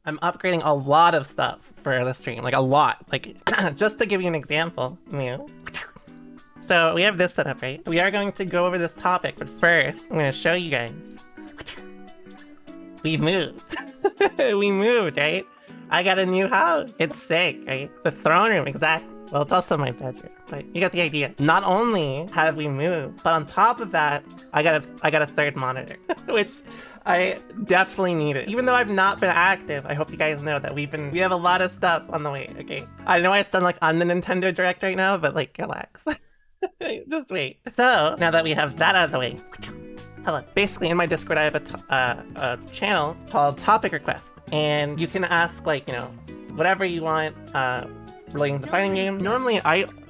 I'm upgrading a lot of stuff for the stream, like a lot. Like, just to give you an example, So we have this set up, right? We are going to go over this topic, but first, I'm going to show you guys. We've moved. We moved, right? I got a new house. It's sick, right? The throne room, exactly. Well, it's also my bedroom, but you get the idea. Not only have we moved, but on top of that, I got a third monitor, which I definitely needed. Even though I've not been active, I hope you guys know that we have a lot of stuff on the way, okay? I know I sound like on the Nintendo Direct right now, but like, relax. Just wait. So, now that we have that out of the way, hello. Basically, in my Discord, I have a channel called Topic Request, and you can ask, like, whatever you want, relating to fighting games. Normally,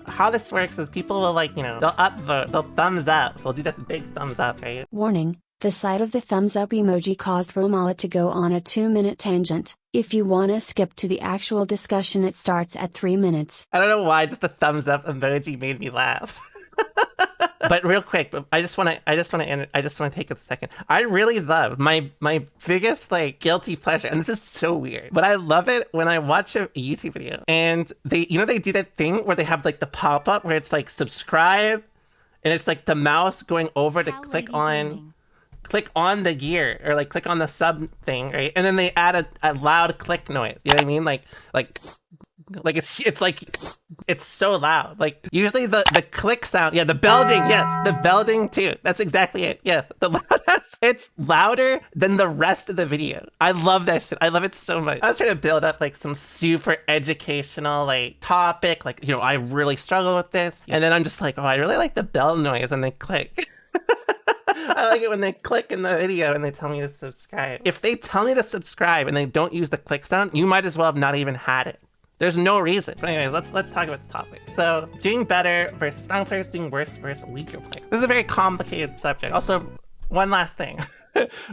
how this works is people will, like, they'll upvote, they'll thumbs up, they'll do that big thumbs up, right? Warning, the sight of the thumbs up emoji caused Romala to go on a 2-minute tangent. If you wanna skip to the actual discussion, it starts at 3 minutes. I don't know why, just the thumbs up emoji made me laugh. But real quick, I just want to take a second. I really love my biggest like guilty pleasure, and this is so weird, but I love it when I watch a YouTube video and they do that thing where they have like the pop up where it's like subscribe, and it's like the mouse going over to click on the gear or like click on the sub thing, right? And then they add a loud click noise. You know what I mean? Like it's like it's so loud. Like usually the click sound, yeah, the belding, yes, the belding too. That's exactly it. Yes, the loudest. It's louder than the rest of the video. I love that shit. I love it so much. I was trying to build up like some super educational like topic, like I really struggle with this, and then I'm just like, oh, I really like the bell noise when they click. I like it when they click in the video and they tell me to subscribe. If they tell me to subscribe and they don't use the click sound, you might as well have not even had it. There's no reason. But anyways, let's talk about the topic. So, doing better versus strong players, doing worse versus weaker players. This is a very complicated subject. Also, one last thing.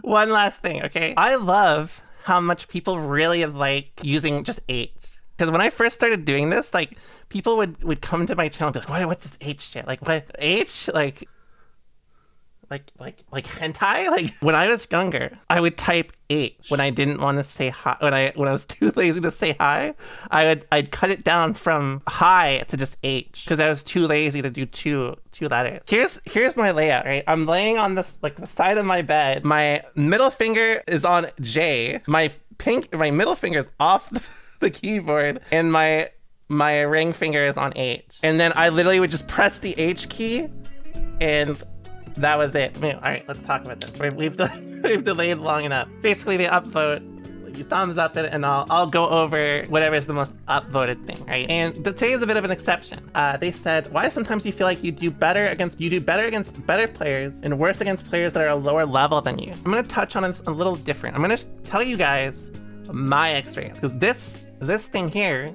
One last thing, okay? I love how much people really like using just H. Because when I first started doing this, like, people would come to my channel and be like, what's this H shit? Like, what? H? Like hentai? Like when I was younger, I would type H when I didn't want to say hi. When I was too lazy to say hi, I'd cut it down from hi to just H because I was too lazy to do two letters. Here's my layout, right? I'm laying on this like the side of my bed. My middle finger is on J. My middle finger is off the keyboard, and my ring finger is on H. And then I literally would just press the H key, and that was it. All right, let's talk about this. We've delayed long enough. Basically, they upvote, you thumbs up it, and I'll go over whatever is the most upvoted thing, right? And today is a bit of an exception. They said, why sometimes you feel like you do better against better players and worse against players that are a lower level than you. I'm gonna touch on it a little different. I'm gonna tell you guys my experience, because this thing here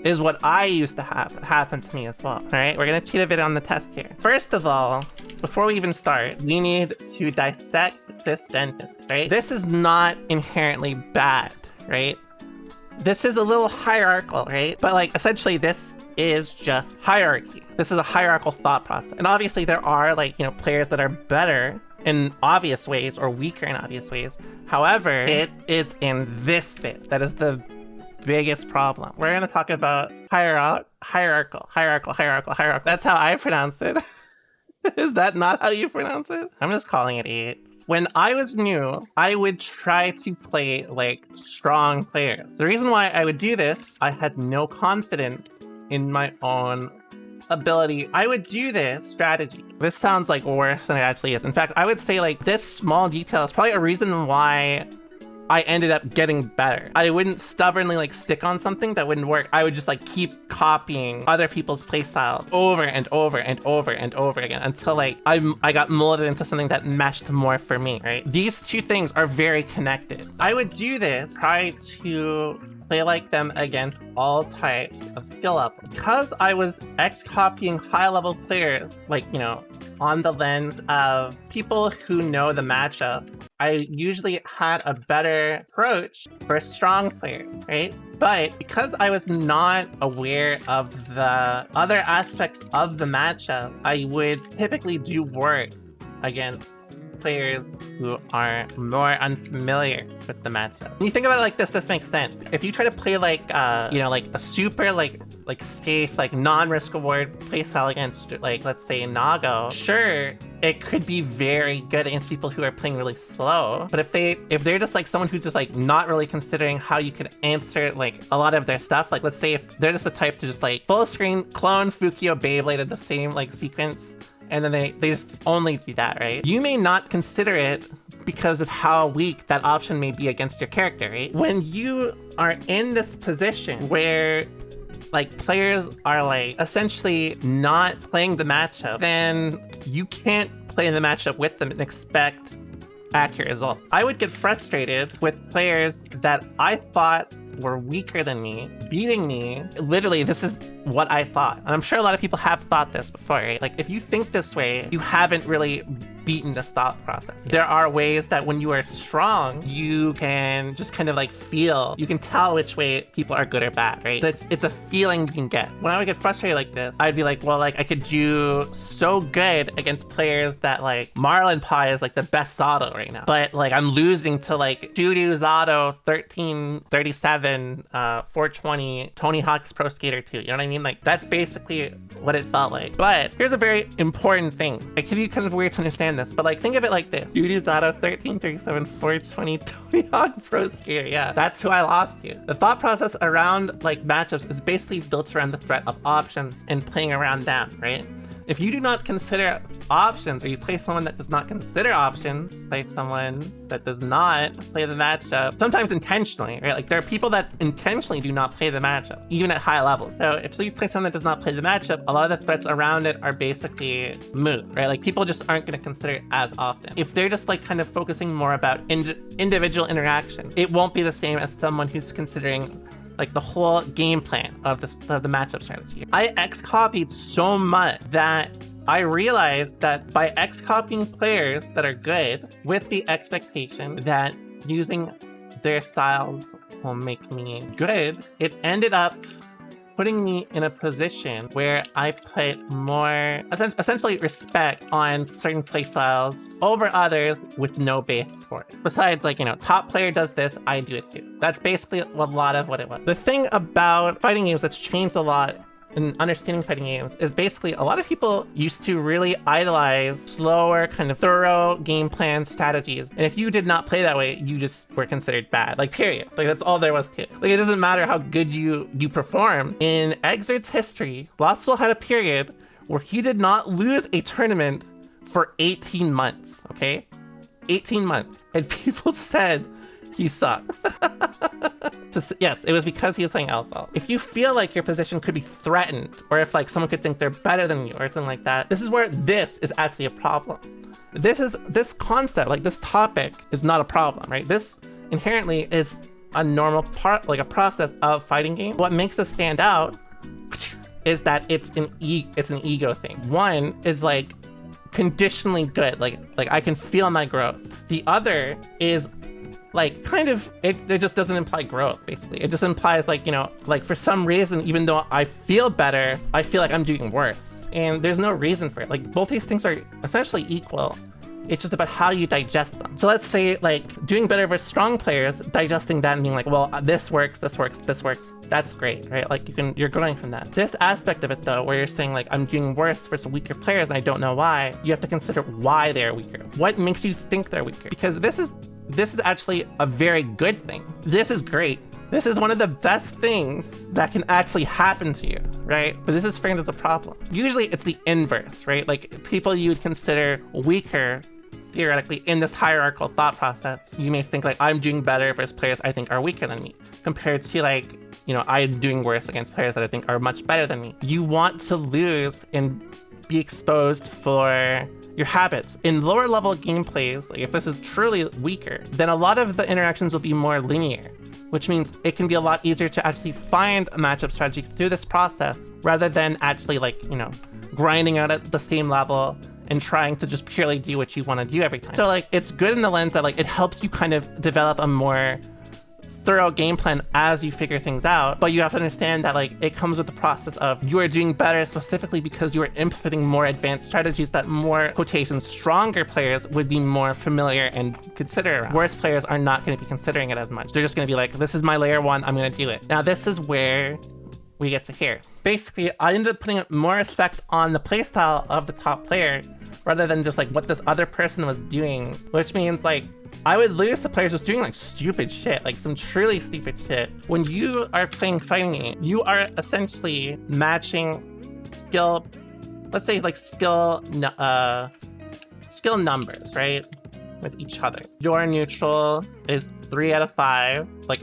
is what I used to have happen to me as well. All right, we're gonna cheat a bit on the test here. First of all, before we even start, we need to dissect this sentence, right? This is not inherently bad, right? This is a little hierarchical, right? But like essentially this is just hierarchy. This is a hierarchical thought process. And obviously there are like, players that are better in obvious ways or weaker in obvious ways. However, it is in this bit that is the biggest problem. We're going to talk about hierarchical. That's how I pronounce it. Is that not how you pronounce it? I'm just calling it 8. When I was new, I would try to play like strong players. The reason why I would do this, I had no confidence in my own ability. I would do this strategy. This sounds like worse than it actually is. In fact, I would say like this small detail is probably a reason why I ended up getting better. I wouldn't stubbornly like stick on something that wouldn't work. I would just like keep copying other people's playstyles over and over and over and over again until like I got molded into something that meshed more for me, right? These two things are very connected. I would do this, try to play like them against all types of skill level. Because I was X-copying high-level players, like, on the lens of people who know the matchup, I usually had a better approach for a strong player, right? But because I was not aware of the other aspects of the matchup, I would typically do worse against players who are more unfamiliar with the matchup. When you think about it like this makes sense. If you try to play like a super like safe, like non-risk reward playstyle against, like, let's say Nago, sure, it could be very good against people who are playing really slow. But if they're just like someone who's just like not really considering how you could answer like a lot of their stuff, like let's say if they're just the type to just like full screen clone Fukio Beyblade in the same like sequence, and then they just only do that, right? You may not consider it because of how weak that option may be against your character, right? When you are in this position where like players are like essentially not playing the matchup, then you can't play the matchup with them and expect accurate results. I would get frustrated with players that I thought were weaker than me, beating me. Literally, this is what I thought. And I'm sure a lot of people have thought this before, right? Like, if you think this way, you haven't really beaten this thought process yet. There are ways that when you are strong, you can just kind of like feel, you can tell which way people are good or bad, right? It's a feeling you can get. When I would get frustrated like this, I'd be like, well, like I could do so good against players that like Marlon Pie is like the best Zato right now. But like I'm losing to like Dudu Zato 1337, 420, Tony Hawk's Pro Skater 2. You know what I mean? Like that's basically what it felt like. But here's a very important thing. It can be kind of weird to understand this, but like think of it like this. Dudu Zato 1337, 420, Tony Hawk Pro Skater. Yeah, that's who I lost to. The thought process around like matchups is basically built around the threat of options and playing around them, right? If you do not consider options, or you play someone that does not consider options, play someone that does not play the matchup, sometimes intentionally, right? Like there are people that intentionally do not play the matchup, even at high levels. So if you play someone that does not play the matchup, a lot of the threats around it are basically moot, right? Like people just aren't going to consider it as often. If they're just like kind of focusing more about individual interaction, it won't be the same as someone who's considering like the whole game plan of the matchup strategy. I X-copied so much that I realized that by X-copying players that are good with the expectation that using their styles will make me good, it ended up putting me in a position where I put more, essentially respect on certain playstyles over others with no base for it. Besides, like, you know, top player does this, I do it too. That's basically a lot of what it was. The thing about fighting games that's changed a lot in understanding fighting games is basically a lot of people used to really idolize slower, kind of thorough game plan strategies. And if you did not play that way, you just were considered bad. Like, period. Like, that's all there was to it. Like, it doesn't matter how good you perform. In Exert's history, Lostel had a period where he did not lose a tournament for 18 months, okay? 18 months. And people said he sucks. Yes, it was because he was playing Alpha. If you feel like your position could be threatened, or if like someone could think they're better than you or something like that, this is where this is actually a problem. This concept, like this topic, is not a problem, right? This inherently is a normal part, like a process of fighting game. What makes us stand out is that it's an ego thing. One is like conditionally good, like I can feel my growth. The other is like kind of it just doesn't imply growth. Basically it just implies like, you know, like for some reason, even though I feel better, I feel like I'm doing worse, and there's no reason for it. Like both these things are essentially equal. It's just about how you digest them. So let's say like doing better versus strong players, digesting that and being like, well, this works, this works, this works. That's great, right? Like you're growing from that. This aspect of it though, where you're saying like, I'm doing worse versus weaker players and I don't know why, you have to consider why they're weaker. What makes you think they're weaker? Because this is actually a very good thing. This is great. This is one of the best things that can actually happen to you, right? But this is framed as a problem. Usually it's the inverse, right? Like people you would consider weaker theoretically in this hierarchical thought process. You may think like, I'm doing better versus players I think are weaker than me, compared to like, you know, I'm doing worse against players that I think are much better than me. You want to lose and be exposed for your habits. In lower level gameplays, like if this is truly weaker, then a lot of the interactions will be more linear, which means it can be a lot easier to actually find a matchup strategy through this process rather than actually like, you know, grinding out at the same level and trying to just purely do what you want to do every time. So like it's good in the lens that like it helps you kind of develop a more thorough game plan as you figure things out, but you have to understand that like it comes with the process of you are doing better specifically because you are implementing more advanced strategies that more quotations stronger players would be more familiar and consider around. Worse players are not going to be considering it as much. They're just going to be like, this is my layer 1, I'm going to do it. Now this is where we get to here. Basically, I ended up putting more respect on the playstyle of the top player rather than just like what this other person was doing, which means like I would lose to players just doing like stupid shit, like some truly stupid shit. When you are playing fighting game, you are essentially matching skill, let's say like skill numbers, right? With each other. Your neutral is 3 out of 5, like,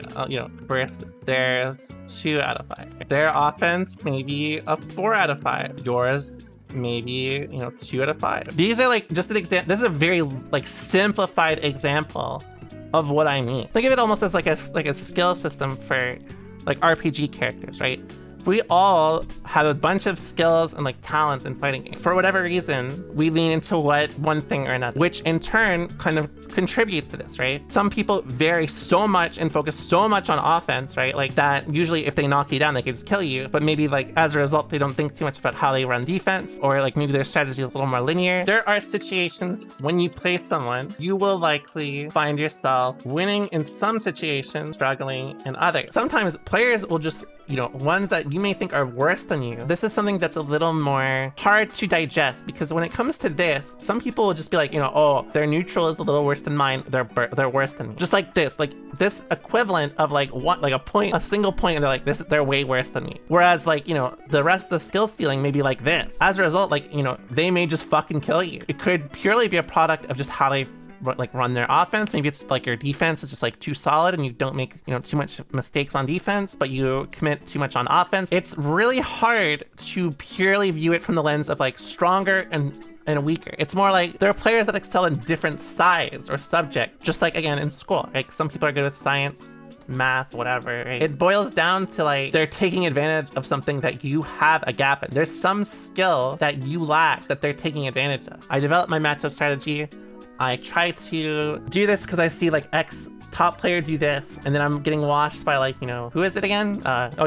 versus theirs 2 out of 5. Their offense, maybe a 4 out of 5. Yours, maybe, 2 out of 5. These are like just an example. This is a very like simplified example of what I mean. Think of it almost as like a skill system for like RPG characters, right? We all have a bunch of skills and like talents in fighting games. For whatever reason, we lean into one thing or another, which in turn kind of contributes to this, right? Some people vary so much and focus so much on offense, right? Like that usually if they knock you down, they can just kill you. But maybe like as a result, they don't think too much about how they run defense, or like maybe their strategy is a little more linear. There are situations when you play someone, you will likely find yourself winning in some situations, struggling in others. Sometimes players will just ones that you may think are worse than you. This is something that's a little more hard to digest, because when it comes to this, some people will just be like, oh, their neutral is a little worse than mine. They're worse than me. Just like this equivalent of like a single point, and they're like, they're way worse than me. Whereas like, the rest of the skill stealing may be like this. As a result, like, they may just fucking kill you. It could purely be a product of just how they run their offense. Maybe it's like your defense is just like too solid and you don't make too much mistakes on defense, but you commit too much on offense. It's really hard to purely view it from the lens of like stronger and weaker. It's more like there are players that excel in different sides or subject, just like again in school. Like some people are good with science, math, whatever, right? It boils down to like they're taking advantage of something that you have a gap in. There's some skill that you lack that they're taking advantage of. I developed my matchup strategy. I try to do this because I see like X top player do this, and then I'm getting washed by like, who is it again?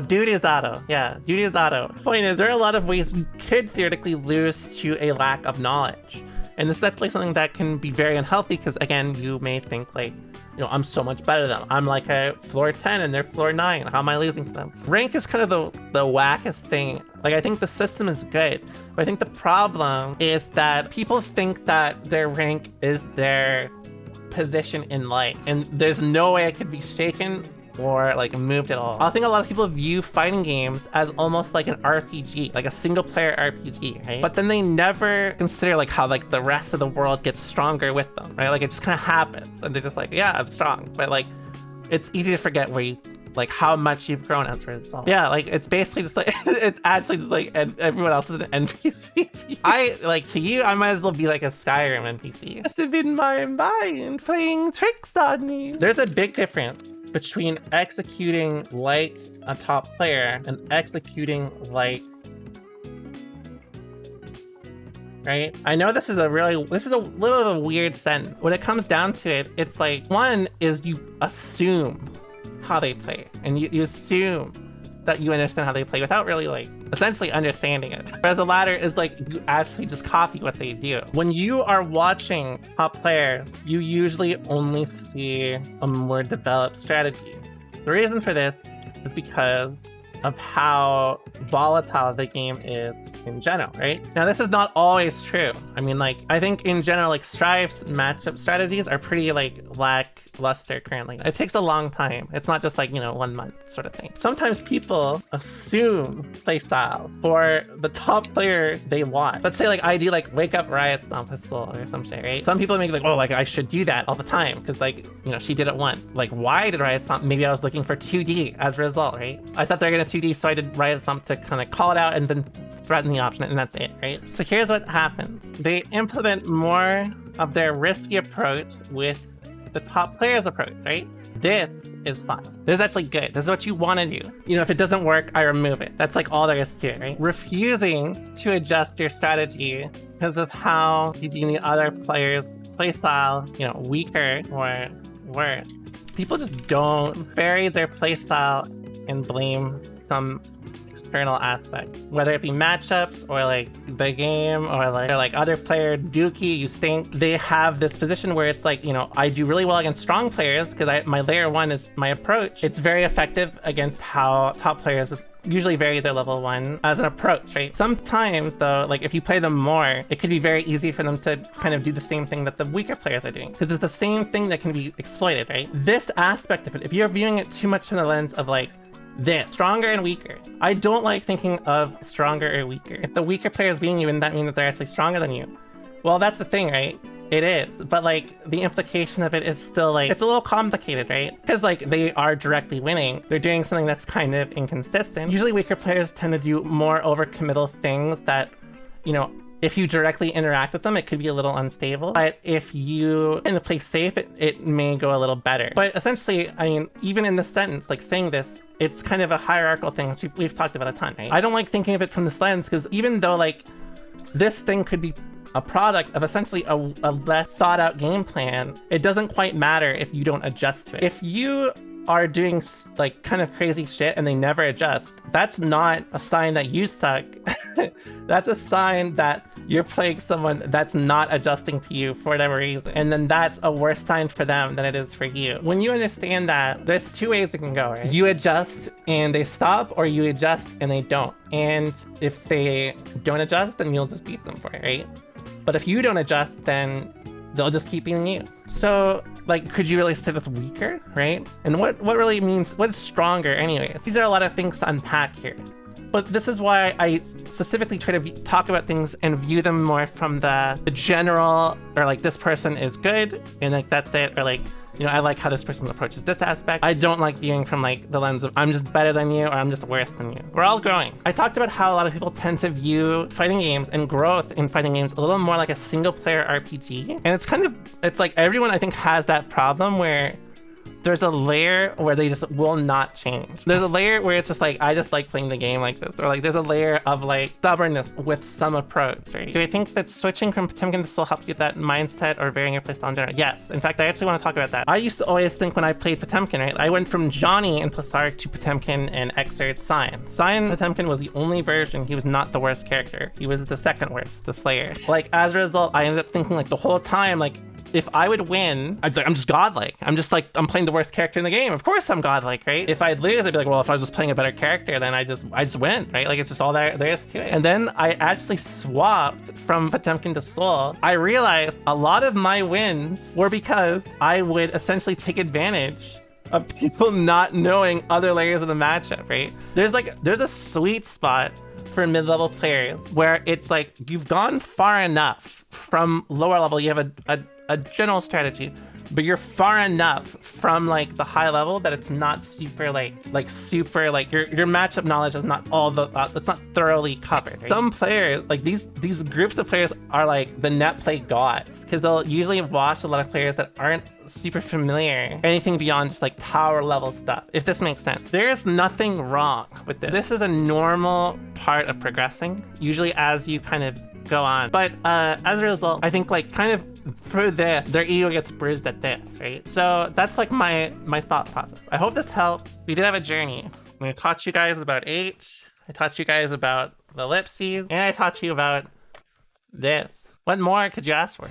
Duty is Auto. Yeah, Duty is Auto. Point is, there are a lot of ways you could theoretically lose to a lack of knowledge. And this is actually something that can be very unhealthy because, again, you may think like, I'm so much better than them. I'm like a floor 10 and they're floor 9. How am I losing to them? Rank is kind of the wackest thing. Like, I think the system is good, but I think the problem is that people think that their rank is their position in life, and there's no way it could be shaken or like moved at all. I think a lot of people view fighting games as almost like an RPG, like a single player RPG, right? But then they never consider like how like the rest of the world gets stronger with them, right? Like it just kind of happens and they're just like, yeah, I'm strong. But like, it's easy to forget like how much you've grown as a result. Yeah, like it's basically just like, it's actually just like everyone else is an NPC to you. To you, I might as well be like a Skyrim NPC. Must have been my mind playing tricks on me. There's a big difference between executing like a top player and executing like, right? I know this is a little of a weird sentence. When it comes down to it, it's like, one is you assume how they play, and you assume that you understand how they play without really like essentially understanding it. Whereas the latter is like you actually just copy what they do. When you are watching top players, you usually only see a more developed strategy. The reason for this is because of how volatile the game is in general, right? Now, this is not always true. I mean, like, I think in general, like, Strive's matchup strategies are pretty, like, lackluster currently. It takes a long time. It's not just, like, 1 month sort of thing. Sometimes people assume playstyle for the top player they want. Let's say, like, I do, like, wake up Riot Stomp pistol or some shit, right? Some people make, like, oh, like, I should do that all the time because, like, she did it once. Like, why did Riot Stomp? Maybe I was looking for 2D as a result, right? I thought they were gonna 2D, so I did Riot Stomp to kind of call it out and then threaten the option, and that's it, right? So here's what happens. They implement more of their risky approach with the top player's approach, right? This is fine. This is actually good. This is what you want to do. If it doesn't work, I remove it. That's like all there is to it, right? Refusing to adjust your strategy because of how you deem the other player's playstyle, weaker or worse, people just don't vary their playstyle and blame some external aspect, whether it be matchups or like the game or like other player, Dookie, you stink. They have this position where it's like, you know, I do really well against strong players because my layer 1 is my approach. It's very effective against how top players usually vary their level 1 as an approach, right? Sometimes though, like if you play them more, it could be very easy for them to kind of do the same thing that the weaker players are doing, because it's the same thing that can be exploited, right? This aspect of it, if you're viewing it too much from the lens of like this, stronger and weaker. I don't like thinking of stronger or weaker. If the weaker player is beating you, wouldn't that mean that they're actually stronger than you? Well, that's the thing, right? It is, but like the implication of it is still like, it's a little complicated, right? Because like they are directly winning. They're doing something that's kind of inconsistent. Usually weaker players tend to do more overcommittal things that, you know, if you directly interact with them, it could be a little unstable. But if you kind of play safe, it may go a little better. But essentially, I mean, even in this sentence, like saying this, it's kind of a hierarchical thing, which we've talked about a ton, right? I don't like thinking of it from this lens, because even though like this thing could be a product of essentially a less thought out game plan, it doesn't quite matter if you don't adjust to it. If you are doing like kind of crazy shit and they never adjust, that's not a sign that you suck. That's a sign that you're playing someone that's not adjusting to you for whatever reason. And then that's a worse sign for them than it is for you. When you understand that, there's two ways it can go, right? You adjust and they stop, or you adjust and they don't. And if they don't adjust, then you'll just beat them for it, right? But if you don't adjust, then they'll just keep beating you. So like, could you really say that's weaker, right? And what really means, what's stronger anyways? These are a lot of things to unpack here. But this is why I specifically try to talk about things and view them more from the general, or like this person is good and like that's it, or like, you know, I like how this person approaches this aspect. I don't like viewing from like the lens of I'm just better than you or I'm just worse than you. We're all growing. I talked about how a lot of people tend to view fighting games and growth in fighting games a little more like a single player RPG. And it's like everyone I think has that problem where there's a layer where they just will not change. There's a layer where it's just like, I just like playing the game like this. Or like there's a layer of like stubbornness with some approach, right? Do I think that switching from Potemkin to Soul helped you with that mindset or varying your playstyle in general? Yes. In fact, I actually want to talk about that. I used to always think when I played Potemkin, right? I went from Johnny in Plasar to Potemkin and Exert Cyan. Cyan Potemkin was the only version. He was not the worst character. He was the second worst, the Slayer. Like as a result, I ended up thinking like the whole time, like, if I would win, I'm just godlike. I'm just like, I'm playing the worst character in the game. Of course I'm godlike, right? If I'd lose, I'd be like, well, if I was just playing a better character, then I just win, right? Like it's just all there is to it. And then I actually swapped from Potemkin to Soul. I realized a lot of my wins were because I would essentially take advantage of people not knowing other layers of the matchup, right? There's a sweet spot for mid-level players where it's like you've gone far enough from lower level, you have a general strategy, but you're far enough from like the high level that it's not super like your matchup knowledge is not all the it's not thoroughly covered, right? Some players, like these groups of players are like the net play gods, because they'll usually watch a lot of players that aren't super familiar anything beyond just like tower level stuff, if this makes sense. There's nothing wrong with this. This is a normal part of progressing, usually as you kind of go on. But as a result, I think like kind of through this, their ego gets bruised at this, right? So that's like my thought process. I hope this helped. We did have a journey. I taught you guys about H, I taught you guys about the ellipses, and I taught you about this. What more could you ask for?